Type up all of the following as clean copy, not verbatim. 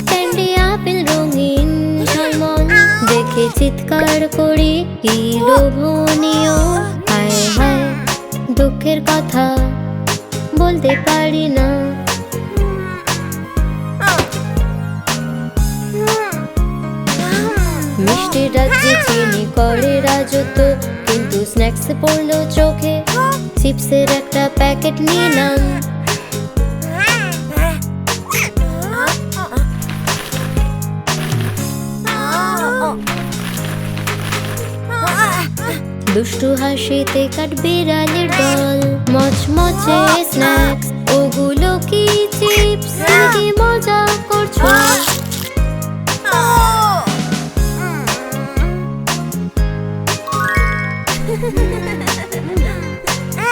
Candy apple রঙিন ঝলমল দেখে চিৎকার করি কি লোভনীয়। হায় হায় দুঃখের কথা বলতে পারি না। মিষ্টি রাজ্যে চিনি করে রাজত্ব, কিন্তু স্ন্যাক্সে পড়লো চোখে চিপসের একটা প্যাকেট নিলাম। দুষ্টু হাসিতে কাঠবিড়ালির দল, মচমচে স্ন্যাক্স ওগুলো কি চিপস? কি মজা করছো?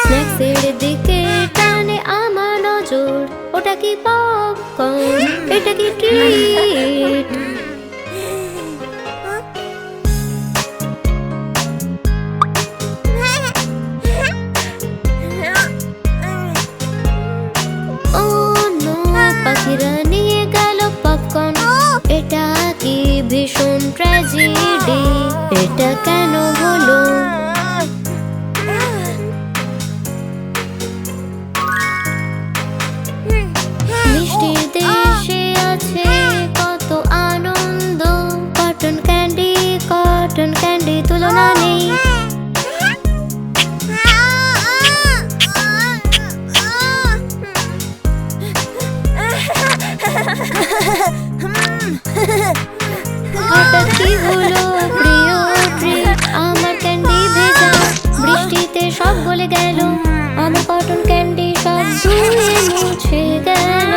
স্ন্যাক্সের দিকে টানে আমার নজর, ওটা কি পপকর্ন? এটা কি ট্রিট? ও নো, পাখিরা নিয়ে গেল পপকর্ন। এটা কি ভীষণ ট্র্যাজেডি? এটা কেন হলো? মিষ্টির দেশে আছে কত আনন্দ। কটন ক্যান্ডি তুলনা নেই। হঠাৎ কি হলো প্রিয় ট্রিট? আমার ক্যান্ডি ভেজা, বৃষ্টিতে সব গলে গেল। আমার কটন ক্যান্ডি সব ধুয়ে মুছে গেল।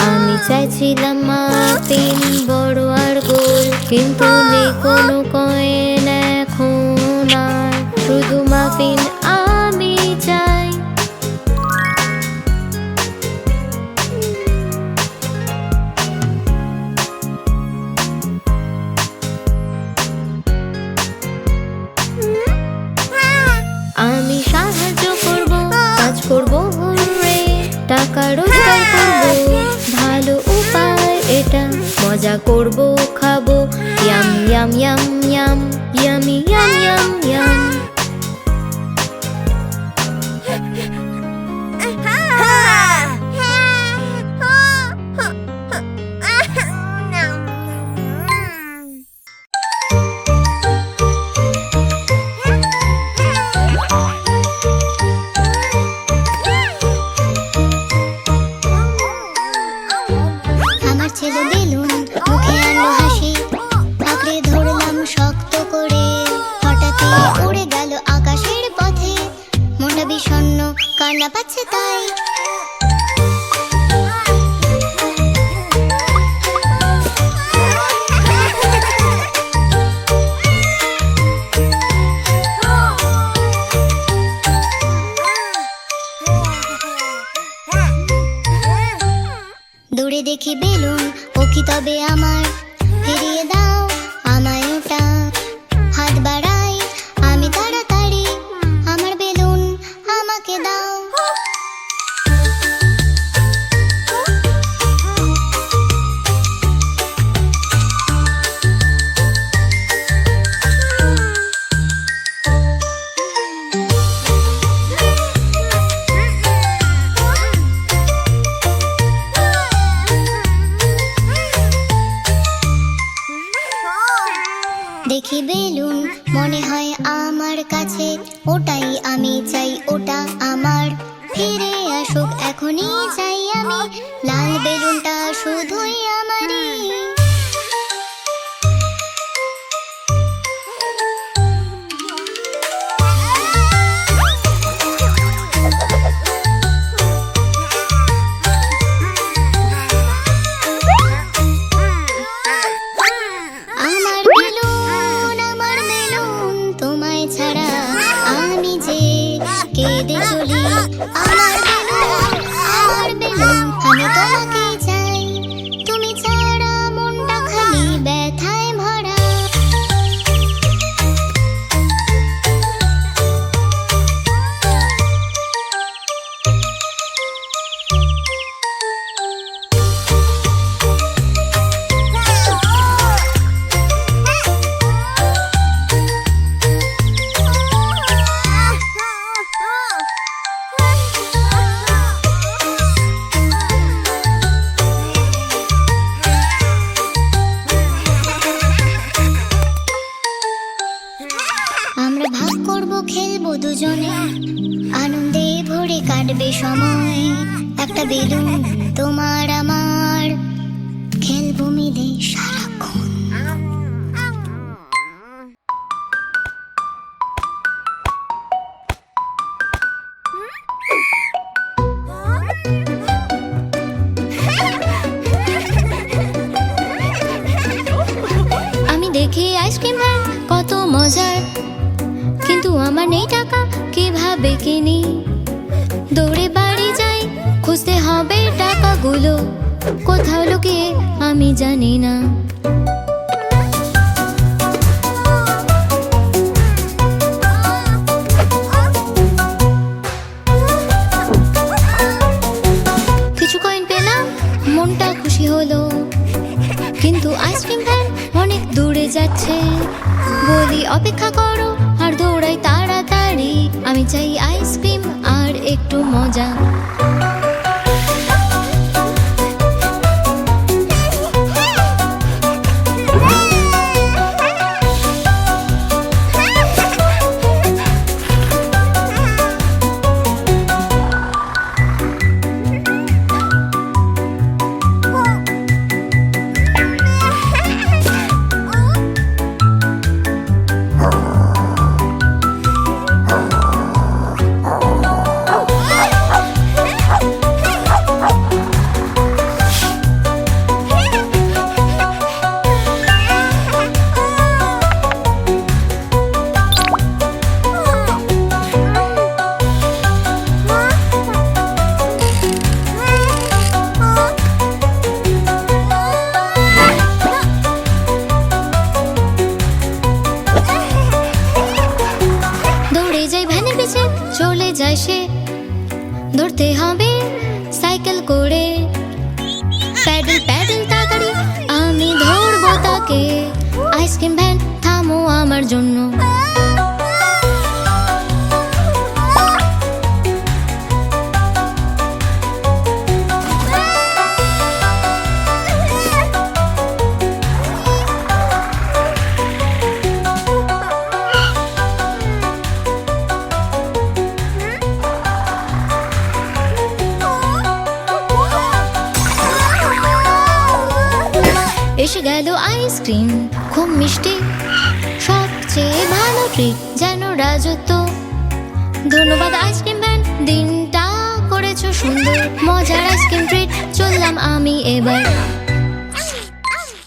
আমি চাইছিলাম মাফিন বড় আর গোল, কিন্তু নেই কোনো কয়েন এখন আর। শুধু মাফিন আমি চাই। আমি সাহায্য করব, কাজ করব রে, টাকা রোজগার করব। ভালো উপায় এটা, মজা করব, খাবো। Yum yum yum yum, yummy yum yum yum. আমার ছেলে বেলুন মুখে আনলো হাসি, আঁকড়ে ধরলাম শক্ত করে। হঠাৎই উড়ে গেল আকাশের পথে, মনটা বিষণ্ণ, কান্না পাচ্ছে তাই। দূরে দেখি বেলুন, ও কি তবে আমার? ফিরিয়ে দাও আমায় ওটা। হাত বাড়াই আমি তাড়াতাড়ি, আমার বেলুন আমাকে দাও। দেখি বেলুন, মনে হয় আমার কাছে। ওটাই আমি চাই, ওটা আমার। ফিরে আসুক এখনই চাই আমি, লাল বেলুনটা শুধুই আমারই। কেঁদে চলি, আমার বেলুন, আমি তোমাকে চাই, তুমি ছাড়া কটা বেলুন তোমার আমার, খেলবো মিলে সারাক্ষণ। আমি দেখি আইসক্রিম ভ্যান কত মজার, কিন্তু আমার নেই টাকা, কিভাবে কিনি? দৌড়ে বাড়ি যাই, খুঁজতে হবে টাকাগুলো, কোথাও লুকিয়ে আমি জানি না। কিছু কয়েন পেলাম, মনটা খুশি হলো, কিন্তু আইসক্রিম ভ্যান অনেক দূরে যাচ্ছে। বলি অপেক্ষা করো, আর দৌড়াই তাড়াতাড়ি, আমি চাই আইসক্রিম আর একটু মজা। চলে যায় সে, ধরতে হবে সাইকেল করে, প্যাডেল প্যাডেল তাড়াতাড়ি আমি ধরবো তাকে। আইসক্রিম ভ্যান থামো আমার জন্য। এসে গেল আইসক্রিম, খুব মিষ্টি, সবচেয়ে ভালো ট্রিট, যেন রাজত্ব। ধন্যবাদ আইসক্রিম ভ্যান, দিনটা করেছো সুন্দর, মজার আইসক্রিম ট্রিট, চললাম আমি এবার।